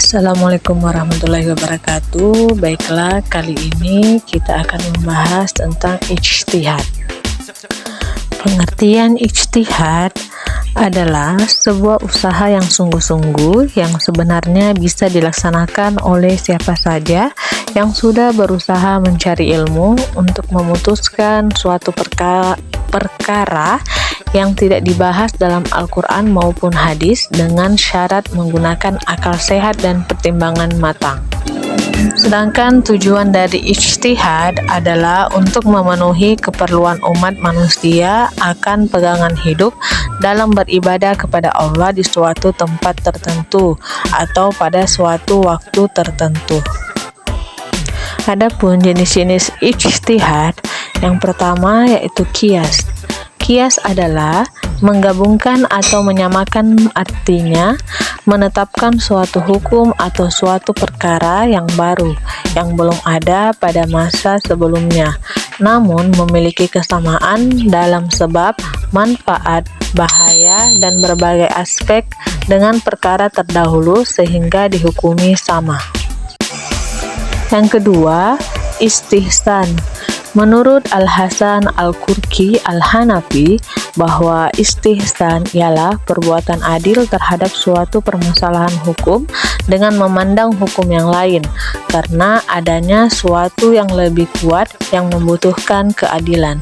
Assalamualaikum warahmatullahi wabarakatuh. Baiklah, kali ini kita akan membahas tentang ijtihad. Pengertian ijtihad adalah sebuah usaha yang sungguh-sungguh yang sebenarnya bisa dilaksanakan oleh siapa saja yang sudah berusaha mencari ilmu untuk memutuskan suatu perkara yang tidak dibahas dalam Al-Quran maupun hadis dengan syarat menggunakan akal sehat dan pertimbangan matang. Sedangkan tujuan dari ijtihad adalah untuk memenuhi keperluan umat manusia akan pegangan hidup dalam beribadah kepada Allah di suatu tempat tertentu atau pada suatu waktu tertentu. Adapun jenis-jenis ijtihad, yang pertama yaitu qiyas. Qiyas adalah menggabungkan atau menyamakan, artinya menetapkan suatu hukum atau suatu perkara yang baru yang belum ada pada masa sebelumnya, namun memiliki kesamaan dalam sebab, manfaat, bahaya, dan berbagai aspek dengan perkara terdahulu sehingga dihukumi sama. Yang kedua, istihsan. Menurut Al-Hasan Al-Qurqi Al-Hanafi, bahwa istihsan ialah perbuatan adil terhadap suatu permasalahan hukum dengan memandang hukum yang lain, karena adanya suatu yang lebih kuat yang membutuhkan keadilan.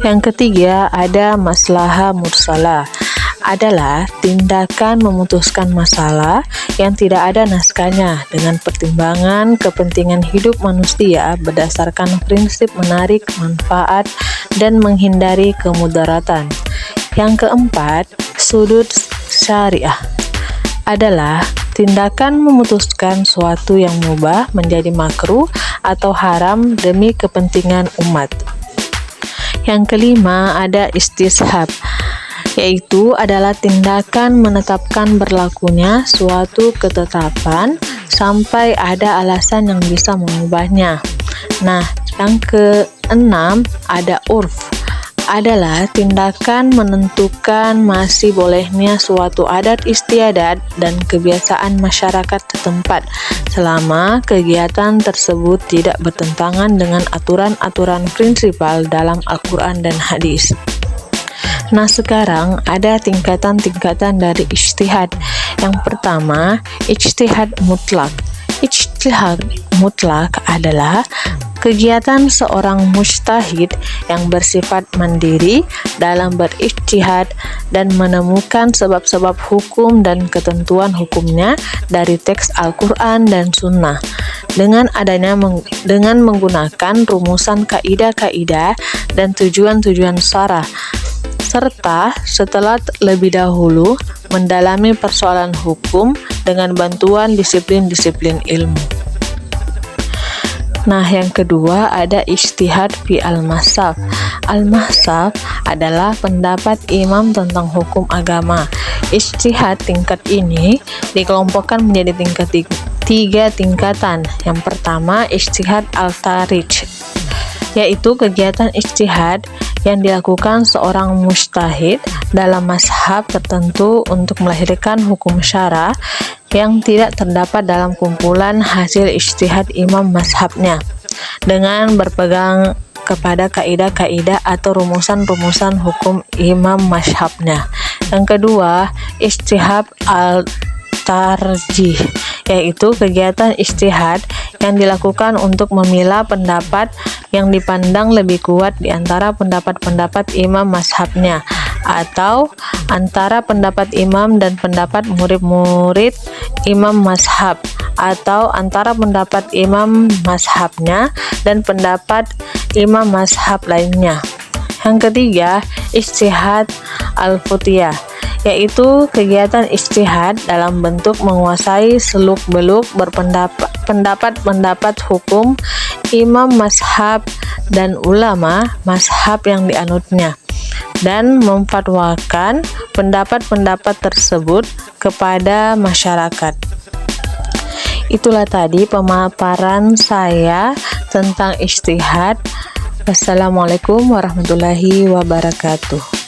Yang ketiga, ada maslahah mursalah, adalah tindakan memutuskan masalah yang tidak ada naskahnya dengan pertimbangan kepentingan hidup manusia berdasarkan prinsip menarik manfaat dan menghindari kemudaratan. Yang keempat, sudut syariah, adalah tindakan memutuskan suatu yang mubah menjadi makruh atau haram demi kepentingan umat. Yang kelima, ada istishab, yaitu adalah tindakan menetapkan berlakunya suatu ketetapan sampai ada alasan yang bisa mengubahnya. Nah, yang keenam ada urf, adalah tindakan menentukan masih bolehnya suatu adat istiadat dan kebiasaan masyarakat setempat selama kegiatan tersebut tidak bertentangan dengan aturan-aturan prinsipal dalam Al-Quran dan hadis. Nah, sekarang ada tingkatan-tingkatan dari ijtihad. Yang pertama, ijtihad mutlak. Ijtihad mutlak adalah kegiatan seorang mujtahid yang bersifat mandiri dalam berijtihad dan menemukan sebab-sebab hukum dan ketentuan hukumnya dari teks Al-Quran dan Sunnah dengan menggunakan rumusan kaidah-kaidah dan tujuan-tujuan syarah, serta setelah lebih dahulu mendalami persoalan hukum dengan bantuan disiplin-disiplin ilmu. Nah, yang kedua ada ijtihad fi al-mazhab. Al-mazhab adalah pendapat imam tentang hukum agama. Ijtihad tingkat ini dikelompokkan menjadi tiga tingkatan. Yang pertama, ijtihad al-tarij, yaitu kegiatan ijtihad yang dilakukan seorang mujtahid dalam mazhab tertentu untuk melahirkan hukum syara yang tidak terdapat dalam kumpulan hasil ijtihad imam mazhabnya dengan berpegang kepada kaidah-kaidah atau rumusan-rumusan hukum imam mazhabnya. Yang kedua, ijtihad al-tarjih, yaitu kegiatan ijtihad yang dilakukan untuk memilah pendapat yang dipandang lebih kuat di antara pendapat-pendapat imam mazhabnya atau antara pendapat imam dan pendapat murid-murid imam mazhab atau antara pendapat imam mazhabnya dan pendapat imam mazhab lainnya. Yang ketiga, ijtihad al-futiyah, yaitu kegiatan ijtihad dalam bentuk menguasai seluk-beluk pendapat-pendapat hukum imam mazhab dan ulama mazhab yang dianutnya dan memfatwakan pendapat-pendapat tersebut kepada masyarakat. Itulah tadi pemaparan saya tentang ijtihad. Wassalamualaikum warahmatullahi wabarakatuh.